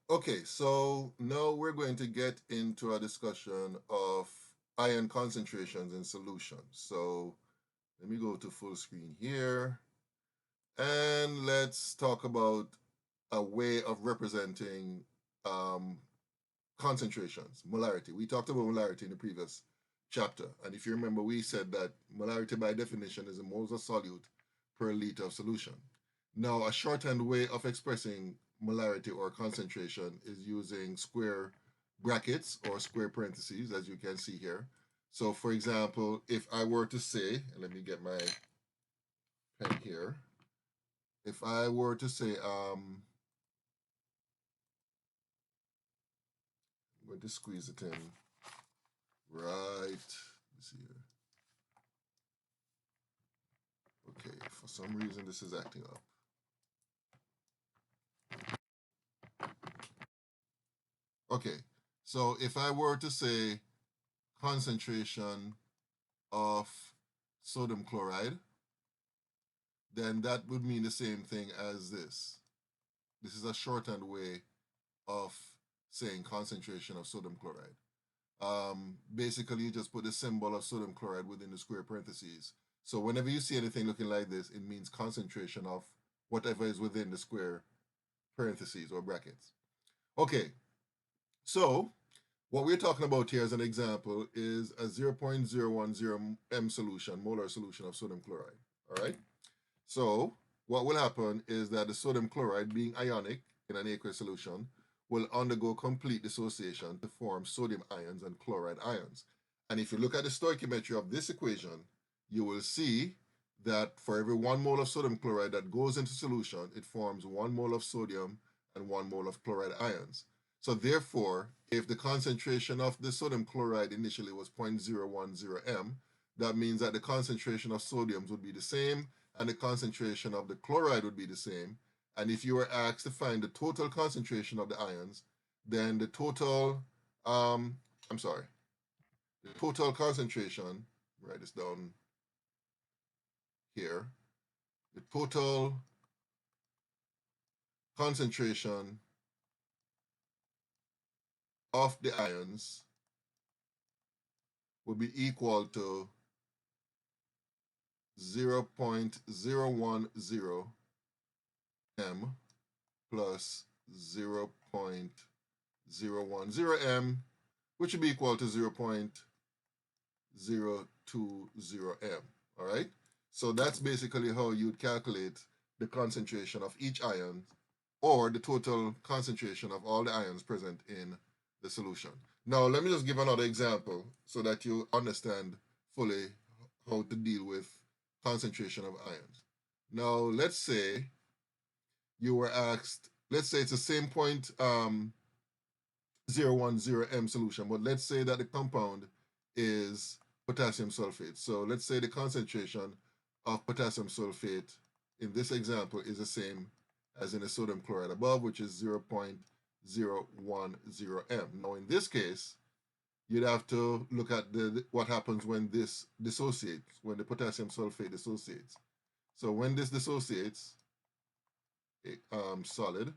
Okay, so now we're going to get into a discussion of ion concentrations in solutions. So let me go to full screen here and let's talk about a way of representing um, concentrations, molarity. We talked about molarity in the previous chapter. And if you remember, we said that molarity by definition is the moles of solute per liter of solution. Now, a shorthand way of expressing molarity or concentration is using square brackets or square parentheses, as you can see here. So, for example, if I were to say, and let me get my pen here, if I were to say, I'm going to squeeze it in right, let's see here. Okay, for some reason this is acting up. Okay, so if I were to say concentration of sodium chloride, then that would mean the same thing as this. This is a shorthand way of saying concentration of sodium chloride. Basically, you just put the symbol of sodium chloride within the square parentheses. So whenever you see anything looking like this, it means concentration of whatever is within the square parentheses or brackets. Okay, so what we're talking about here as an example is a 0.010 m solution, molar solution of sodium chloride. All right. So what will happen is that the sodium chloride, being ionic in an aqueous solution, will undergo complete dissociation to form sodium ions and chloride ions. And if you look at the stoichiometry of this equation, you will see that for every 1 mole of sodium chloride that goes into solution, it forms 1 mole of sodium and 1 mole of chloride ions. So therefore, if the concentration of the sodium chloride initially was 0.010 m, that means that the concentration of sodiums would be the same and the concentration of the chloride would be the same. And if you were asked to find the total concentration of the ions, then the total, I'm sorry, the total concentration, write this down here, the total concentration of the ions would be equal to 0.010 m plus 0.010 m, which would be equal to 0.020 m. All right? So that's basically how you'd calculate the concentration of each ion or the total concentration of all the ions present in the solution. Now, let me just give another example so that you understand fully how to deal with concentration of ions. Now, let's say you were asked, let's say it's the same 0.010 m solution, but let's say that the compound is potassium sulfate. So let's say the concentration of potassium sulfate in this example is the same as in the sodium chloride above, which is 0.010 m. Now, in this case, you'd have to look at what happens when this dissociates, when the potassium sulfate dissociates. So when this dissociates, solid,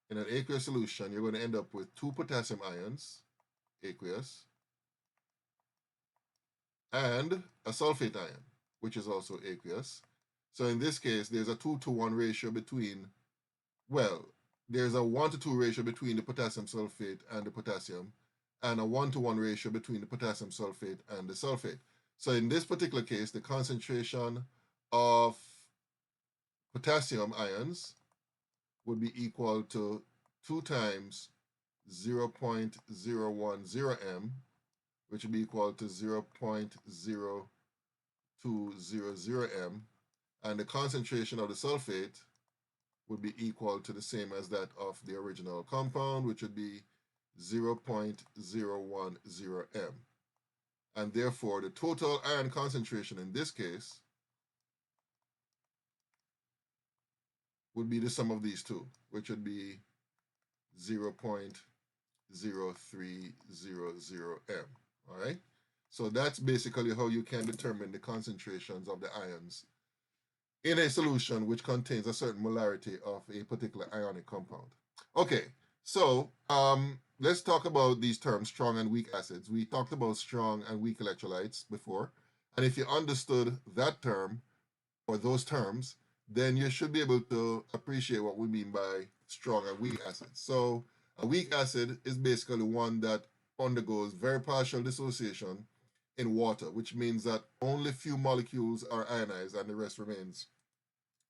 in an aqueous solution, you're going to end up with 2 potassium ions, aqueous, and a sulfate ion, which is also aqueous. So in this case, there's a 2-to-1 ratio between, well, there's a 1-to-2 ratio between the potassium sulfate and the potassium, and a 1-to-1 ratio between the potassium sulfate and the sulfate. So in this particular case, the concentration of potassium ions would be equal to 2 times 0.010 m, which would be equal to 0.0200 m, and the concentration of the sulfate would be equal to the same as that of the original compound, which would be 0.010 m. And therefore, the total ion concentration in this case would be the sum of these two, which would be 0.0300 m. All right? So that's basically how you can determine the concentrations of the ions in a solution which contains a certain molarity of a particular ionic compound. Okay, so let's talk about these terms, strong and weak acids. We talked about strong and weak electrolytes before, and if you understood that term or those terms, then you should be able to appreciate what we mean by strong and weak acids. So a weak acid is basically one that undergoes very partial dissociation in water, which means that only few molecules are ionized and the rest remains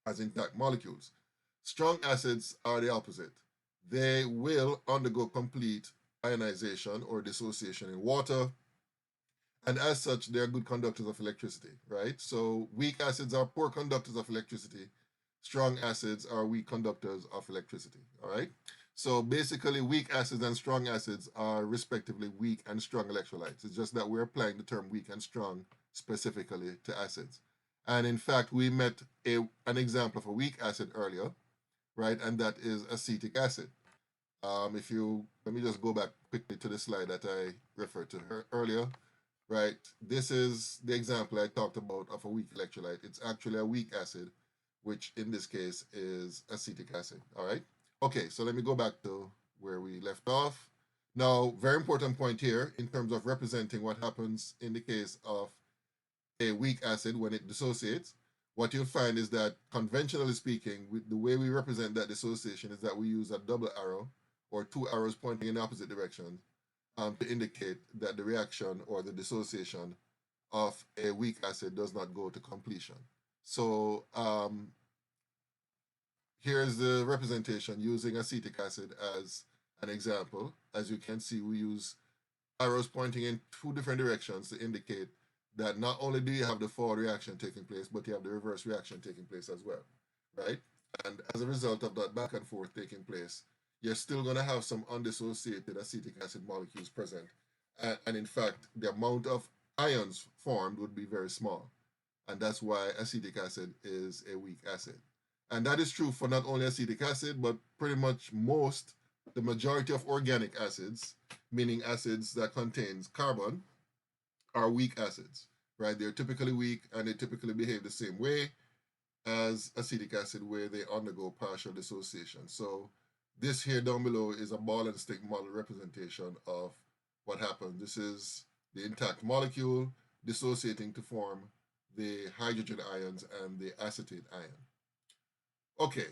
as intact molecules. Strong acids are the opposite. They will undergo complete ionization or dissociation in water, and as such, they're good conductors of electricity, right? So weak acids are poor conductors of electricity. Strong acids are weak conductors of electricity, all right? So basically, weak acids and strong acids are respectively weak and strong electrolytes. It's just that we're applying the term weak and strong specifically to acids. And in fact, we met an example of a weak acid earlier, right? And that is acetic acid. If you, let me just go back quickly to the slide that I referred to earlier, right? This is the example I talked about of a weak electrolyte. It's actually a weak acid, which in this case is acetic acid, all right? Okay, so let me go back to where we left off. Now, very important point here in terms of representing what happens in the case of a weak acid when it dissociates. What you'll find is that conventionally speaking, the way we represent that dissociation is that we use a double arrow or two arrows pointing in opposite directions to indicate that the reaction or the dissociation of a weak acid does not go to completion. So here's the representation using acetic acid as an example. As you can see, we use arrows pointing in two different directions to indicate that not only do you have the forward reaction taking place, but you have the reverse reaction taking place as well, right? And as a result of that back and forth taking place, you're still going to have some undissociated acetic acid molecules present. And in fact, the amount of ions formed would be very small. And that's why acetic acid is a weak acid. And that is true for not only acetic acid, but pretty much the majority of organic acids, meaning acids that contains carbon, are weak acids, right? They're typically weak and they typically behave the same way as acetic acid where they undergo partial dissociation. So this here down below is a ball and stick model representation of what happens. This is the intact molecule dissociating to form the hydrogen ions and the acetate ion. Okay,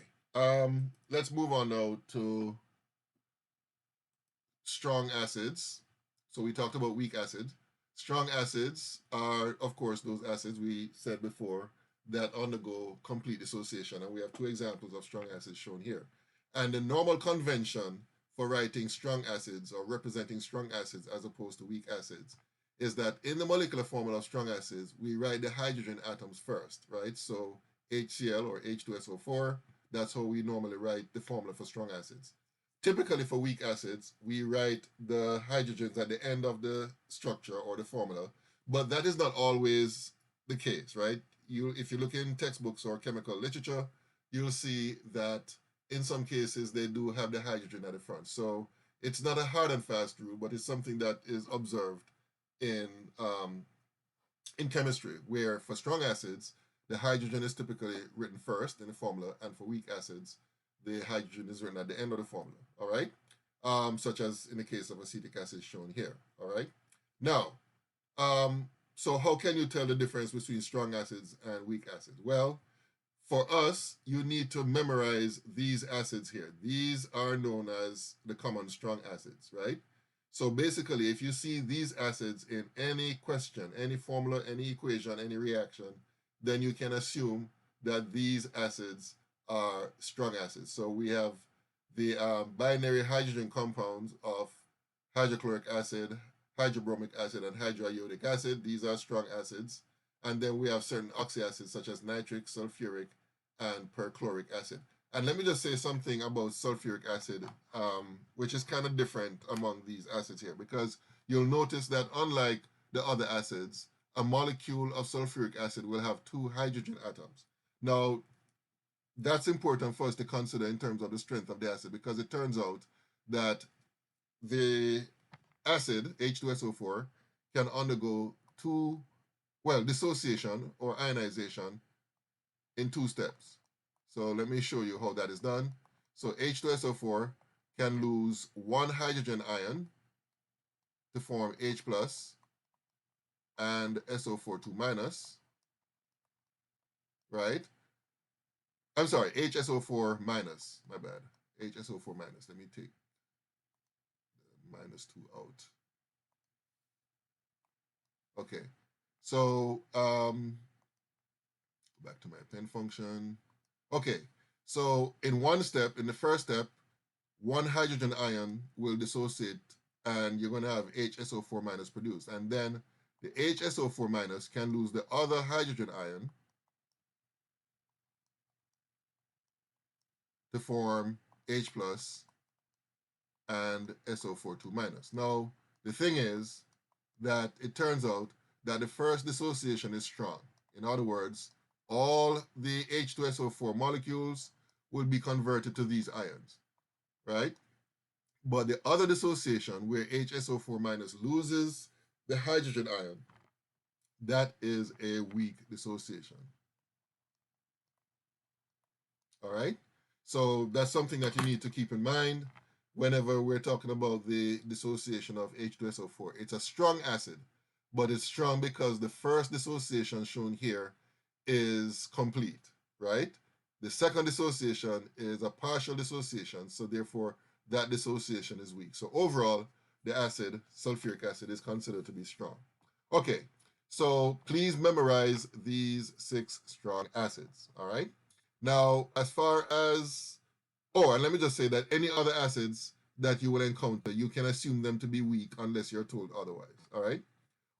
let's move on now to strong acids. So we talked about weak acids. Strong acids are, of course, those acids we said before that undergo complete dissociation. And we have two examples of strong acids shown here. And the normal convention for writing strong acids or representing strong acids as opposed to weak acids is that in the molecular formula of strong acids, we write the hydrogen atoms first, right? So HCl or H2SO4, that's how we normally write the formula for strong acids. Typically for weak acids, we write the hydrogens at the end of the structure or the formula, but that is not always the case, right? If you look in textbooks or chemical literature, you'll see that in some cases they do have the hydrogen at the front. So it's not a hard and fast rule, but it's something that is observed in um, in chemistry, where for strong acids, the hydrogen is typically written first in the formula, and for weak acids, the hydrogen is written at the end of the formula. All right, such as in the case of acetic acid shown here. All right. Now, so how can you tell the difference between strong acids and weak acids? Well, for us, you need to memorize these acids here. These are known as the common strong acids, right? So basically, if you see these acids in any question, any formula, any equation, any reaction, then you can assume that these acids are strong acids. So we have the binary hydrogen compounds of hydrochloric acid, hydrobromic acid, and hydroiodic acid. These are strong acids. And then we have certain oxyacids such as nitric, sulfuric, and perchloric acid. And let me just say something about sulfuric acid, which is kind of different among these acids here, because you'll notice that unlike the other acids, a molecule of sulfuric acid will have two hydrogen atoms. Now, that's important for us to consider in terms of the strength of the acid, because it turns out that the acid, H2SO4, can undergo dissociation or ionization in two steps. So let me show you how that is done. So H2SO4 can lose one hydrogen ion to form H plus and SO4 2 minus, right? I'm sorry, HSO4 minus, my bad. HSO4 minus. Let me take the minus 2 out. Okay, so back to my pen function. Okay, so in one step, in the first step, one hydrogen ion will dissociate and you're going to have HSO4 minus produced. And then the HSO4 minus can lose the other hydrogen ion to form H plus and SO4 2 minus. Now, the thing is that it turns out that the first dissociation is strong. In other words, all the H2SO4 molecules will be converted to these ions, right? But the other dissociation, where HSO4 minus loses the hydrogen ion, that is a weak dissociation. All right? So that's something that you need to keep in mind whenever we're talking about the dissociation of H2SO4. It's a strong acid, but it's strong because the first dissociation shown here is complete, right? The second dissociation is a partial dissociation, so therefore that dissociation is weak. So overall, the acid, sulfuric acid, is considered to be strong. Okay, so please memorize these 6 strong acids, all right? Now, as far as, oh, and let me just say that any other acids that you will encounter, you can assume them to be weak unless you're told otherwise, all right?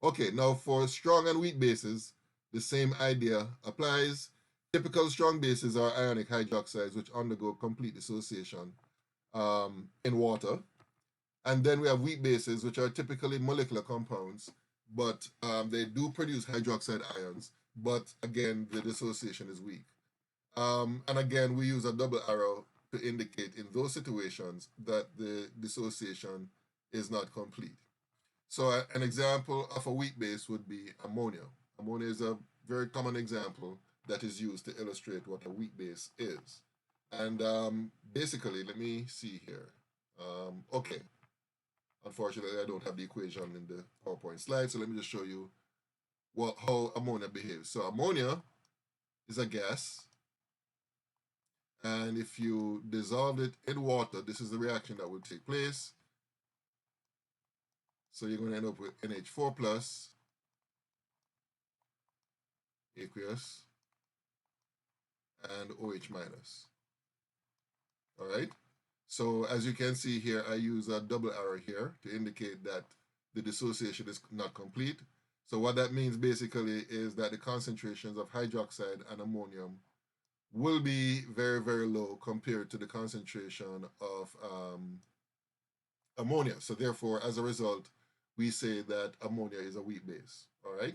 Okay, now for strong and weak bases, the same idea applies. Typical strong bases are ionic hydroxides, which undergo complete dissociation in water. And then we have weak bases, which are typically molecular compounds, but they do produce hydroxide ions. But again, the dissociation is weak. And again, we use a double arrow to indicate in those situations that the dissociation is not complete. So an example of a weak base would be ammonia. Ammonia is a very common example that is used to illustrate what a weak base is. And basically, let me see here. Okay, unfortunately, I don't have the equation in the PowerPoint slide, so let me just show you how ammonia behaves. So ammonia is a gas, and if you dissolve it in water, this is the reaction that will take place. So you're going to end up with NH4 plus, aqueous, and OH minus. All right. So as you can see here, I use a double arrow here to indicate that the dissociation is not complete. So what that means basically is that the concentrations of hydroxide and ammonium will be very, very low compared to the concentration of ammonia. So therefore, as a result, we say that ammonia is a weak base. All right.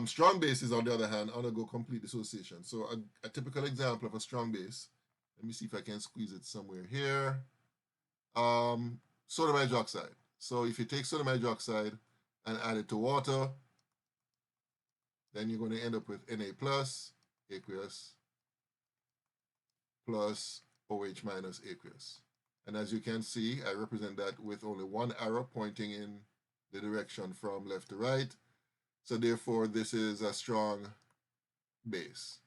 Strong bases, on the other hand, undergo complete dissociation. So a typical example of a strong base, let me see if I can squeeze it somewhere here. Sodium hydroxide. So if you take sodium hydroxide and add it to water, then you're going to end up with Na plus, aqueous, plus OH minus aqueous. And as you can see, I represent that with only one arrow pointing in the direction from left to right. So therefore, this is a strong base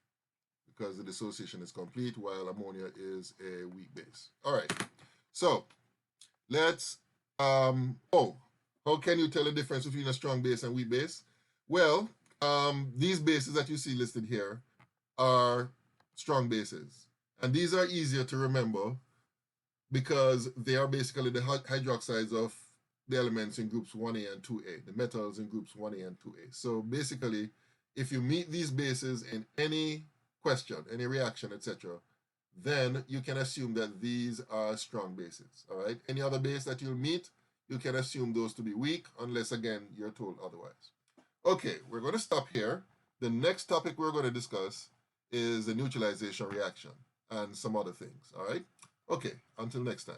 because the dissociation is complete while ammonia is a weak base. All right, so let's, how can you tell the difference between a strong base and weak base? Well, these bases that you see listed here are strong bases. And these are easier to remember because they are basically the hydroxides of the elements in groups 1A and 2A, the metals in groups 1A and 2A. So basically, if you meet these bases in any question, any reaction, etc., then you can assume that these are strong bases, all right? Any other base that you'll meet, you can assume those to be weak, unless, again, you're told otherwise. Okay, we're going to stop here. The next topic we're going to discuss is the neutralization reaction and some other things, all right? Okay, until next time.